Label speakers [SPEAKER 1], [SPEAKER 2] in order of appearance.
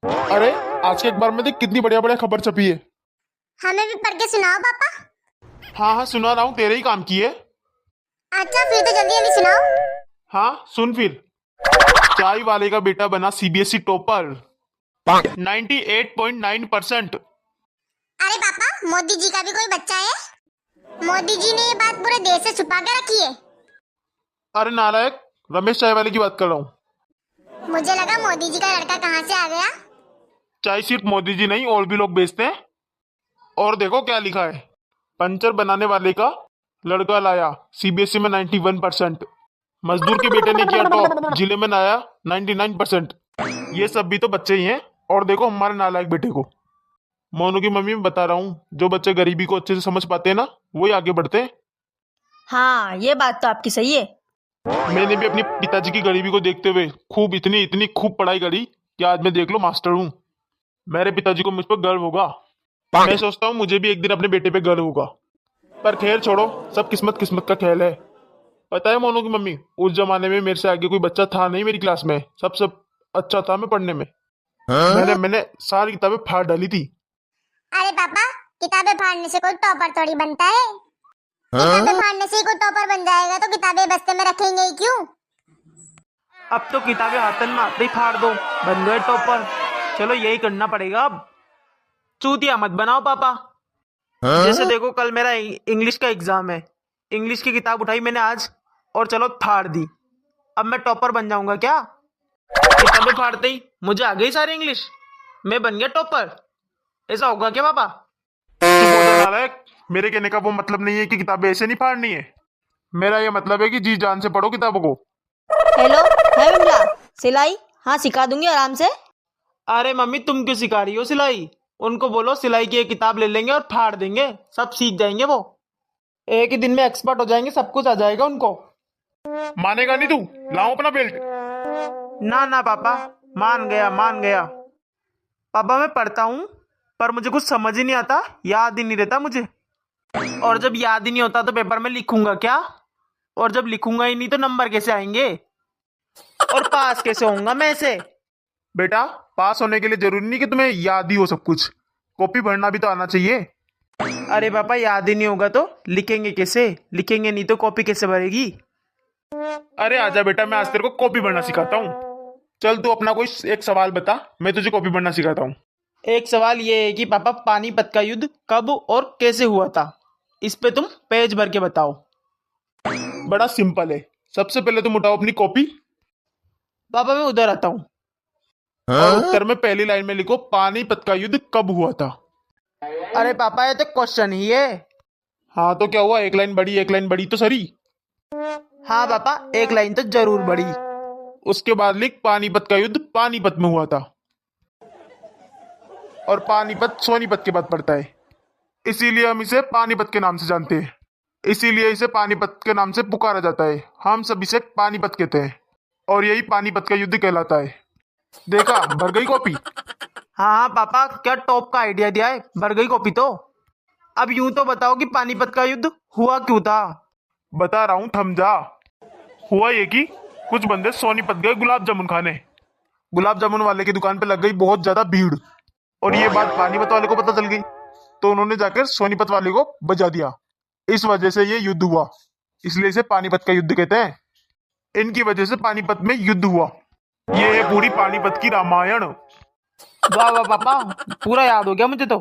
[SPEAKER 1] अरे आज के अखबार में देख कितनी बढ़िया बढ़िया खबर छपी है।
[SPEAKER 2] हमें भी पढ़ के सुनाओ पापा।
[SPEAKER 1] हाँ हाँ सुना रहा हूँ, तेरे ही काम की है।
[SPEAKER 2] अच्छा फिर तो जल्दी जल्दी सुनाओ।
[SPEAKER 1] हाँ सुन फिर। चाय वाले का बेटा बना सीबीएसई टॉपर 98.9%।
[SPEAKER 2] अरे पापा, मोदी जी का भी कोई बच्चा है? मोदी जी ने ये बात पूरे देश से छुपा के रखी है।
[SPEAKER 1] अरे नालायक, रमेश चाय वाले की बात कर रहा हूँ।
[SPEAKER 2] मुझे लगा मोदी जी का लड़का कहाँ से आ गया।
[SPEAKER 1] चाय सिर्फ मोदी जी नहीं और भी लोग बेचते हैं। और देखो क्या लिखा है, पंचर बनाने वाले का लड़का लाया सीबीएसई में 91%। मजदूर के बेटे ने किया टॉप, जिले में लाया 99%। ये सब भी तो बच्चे ही हैं। और देखो हमारे नालायक बेटे को। मोनू की मम्मी मैं बता रहा हूँ, जो बच्चे गरीबी को अच्छे से समझ पाते हैं ना, वही आगे बढ़ते हैं।
[SPEAKER 3] हाँ, ये बात तो आपकी सही है।
[SPEAKER 1] मैंने भी अपने पिताजी की गरीबी को देखते हुए खूब इतनी इतनी खूब पढ़ाई करी कि आज मैं देख लो मास्टर हूँ। मेरे पिताजी को मुझ पर गर्व होगा। मैं सोचता हूँ मुझे भी एक दिन अपने बेटे पे गर्व होगा। पर खैर छोड़ो, सब किस्मत किस्मत का खेल है। पता है मोनू की मम्मी, उस जमाने में मेरे से आगे कोई बच्चा था नहीं मेरी क्लास में। सबसे अच्छा था मैं पढ़ने में। मैंने सारी किताबें फाड़ डाली थी।
[SPEAKER 2] अरे पापा, किताबें फाड़ने से कोई टॉपर थोड़ी बनता है। किताबें फाड़ने से ही कोई टॉपर बन जाएगा तो किताबें बस्ते में रखेंगे ही क्यों?
[SPEAKER 4] अब तो किताबें हाथन में आते ही फाड़ दो, बन गए टॉपर। चलो यही करना पड़ेगा अब। चूतिया मत बनाओ पापा। जैसे देखो कल मेरा इंग्लिश का एग्जाम है। इंग्लिश की किताब उठाई मैंने आज और चलो फाड़ दी। अब मैं टॉपर बन जाऊंगा क्या? किताबें फाड़ते ही मुझे आ गई सारी इंग्लिश, मैं बन गया टॉपर। ऐसा होगा क्या पापा?
[SPEAKER 1] चुप हो जा नालायक। मेरे कहने का वो मतलब नहीं है कि किताबें ऐसे नहीं फाड़नी है। मेरा ये मतलब है कि जी जान से पढ़ो किताबों को।
[SPEAKER 3] हेलो, है विमला, सिलाई? हाँ, सिखा दूंगी आराम से।
[SPEAKER 4] अरे मम्मी तुम क्यों सिखा रही हो सिलाई? उनको बोलो सिलाई की एक किताब ले लेंगे और फाड़ देंगे, सब सीख जाएंगे वो। एक ही दिन में एक्सपर्ट हो जाएंगे, सब कुछ आ जाएगा उनको।
[SPEAKER 1] मानेगा नहीं तू? लाओ अपना बेल्ट।
[SPEAKER 4] ना ना पापा, मान गया मान गया। पापा मैं पढ़ता हूँ पर मुझे कुछ समझ ही नहीं आता, याद ही नहीं रहता मुझे। और जब याद ही नहीं होता तो पेपर में लिखूंगा क्या? और जब लिखूंगा ही नहीं तो नंबर कैसे आएंगे? और पास कैसे होऊंगा मैं ऐसे?
[SPEAKER 1] बेटा, पास होने के लिए जरूरी नहीं कि तुम्हें याद ही हो सब कुछ। कॉपी भरना भी तो आना चाहिए।
[SPEAKER 4] अरे पापा याद ही नहीं होगा तो लिखेंगे कैसे? लिखेंगे नहीं तो कॉपी कैसे भरेगी?
[SPEAKER 1] अरे आजा बेटा, मैं आज तेरे को कॉपी भरना सिखाता हूँ। चल तू अपना कोई एक सवाल बता, मैं तुझे कॉपी भरना सिखाता हूँ।
[SPEAKER 4] एक सवाल ये है कि पापा पानीपत का युद्ध कब और कैसे हुआ था? इस पे तुम पेज भर के बताओ।
[SPEAKER 1] बड़ा सिंपल है। सबसे पहले तुम उठाओ अपनी कॉपी
[SPEAKER 4] पापा मैं उधर आता हूँ।
[SPEAKER 1] और उत्तर में पहली लाइन में लिखो पानीपत का युद्ध कब हुआ था।
[SPEAKER 4] अरे पापा ये तो क्वेश्चन ही है।
[SPEAKER 1] हाँ तो क्या हुआ, एक लाइन बड़ी एक लाइन बड़ी तो सरी।
[SPEAKER 4] हाँ पापा, एक लाइन तो जरूर बड़ी।
[SPEAKER 1] उसके बाद लिख पानीपत का युद्ध पानीपत में हुआ था। और पानीपत सोनीपत के बाद पड़ता है, इसीलिए हम इसे पानीपत के नाम से जानते हैं। इसीलिए इसे पानीपत के नाम से पुकारा जाता है। हम सब इसे पानीपत कहते हैं और यही पानीपत का युद्ध कहलाता है। देखा, भर गई कॉपी।
[SPEAKER 4] हाँ हाँ पापा, क्या टॉप का आइडिया दिया है, भर गई कॉपी तो। अब यूं तो बताओ कि पानीपत का युद्ध हुआ क्यों था?
[SPEAKER 1] बता रहा हूँ, थम जा। हुआ ये कि कुछ बंदे सोनीपत गए गुलाब जामुन खाने। गुलाब जामुन वाले की दुकान पे लग गई बहुत ज्यादा भीड़। और ये बात पानीपत वाले को पता चल गई, तो उन्होंने जाकर सोनीपत वाले को बजा दिया। इस वजह से ये युद्ध हुआ। इसलिए इसे पानीपत का युद्ध कहते हैं। इनकी वजह से पानीपत में युद्ध हुआ। ये है पूरी पानीपत की रामायण।
[SPEAKER 4] वाह वाह पापा, पूरा याद हो गया मुझे तो।